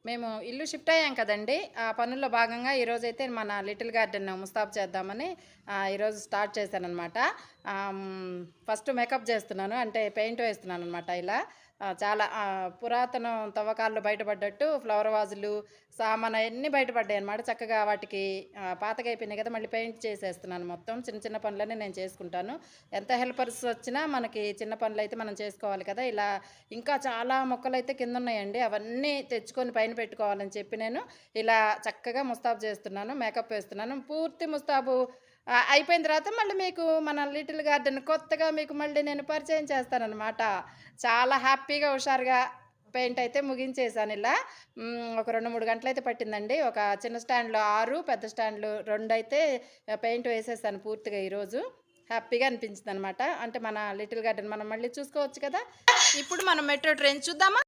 మేము ఇల్లు షిఫ్ట్ అయ్యాం కదండీ! ఆ పనుల్లో భాగంగా ఈరోజైతే మన లిటిల్ గార్డెన్ ముస్తాబు చేద్దామని ఈరోజు స్టార్ట్ చేశాననమాట. ఫస్ట్ మేకప్ చేస్తున్నాను. అంటే పెయింట్ వేస్తున్నాననమాట ఇలా. చాలా పురాతనం తవ్వకాల్లో బయటపడ్డట్టు ఫ్లవర్ వాజులు, సామాను అయన్నీ బయటపడ్డాయనమాట. చక్కగా వాటికి పాతగయిపోయినాయి కదా! మళ్ళీ పెయింట్ చేసేస్తున్నాను మొత్తం. చిన్న చిన్న పనులన్నీ నేను చేసుకుంటాను. ఎంత హెల్పర్స్ వచ్చినా మనకి చిన్న పనులైతే మనం చేసుకోవాలి కదా! ఇలా ఇంకా చాలా మొక్కలైతే కిందున్నాయండి. అవన్నీ తెచ్చుకొని పైన పెట్టుకోవాలని చెప్పి నేను ఇలా చక్కగా ముస్తాబు చేస్తున్నాను. మేకప్ వేస్తున్నాను. పూర్తి ముస్తాబు అయిపోయిన తర్వాత మళ్ళీ మీకు మన లిటిల్ గార్డెన్ కొత్తగా మీకు మళ్ళీ నేను పరిచయం చేస్తాననమాట. చాలా హ్యాపీగా, హుషారుగా పెయింట్ అయితే ముగించేసాను ఇలా. ఒక 2, 3 గంటలైతే పట్టిందండి. ఒక చిన్న స్టాండ్‌లో 6, పెద్ద స్టాండ్‌లు 2 అయితే పెయింట్ వేసేసాను పూర్తిగా ఈరోజు. హ్యాపీగా అనిపించిందనమాట. అంటే మన లిటిల్ గార్డెన్ మనం మళ్ళీ చూసుకోవచ్చు కదా! ఇప్పుడు మనం మెట్రో ట్రైన్ చూద్దామా?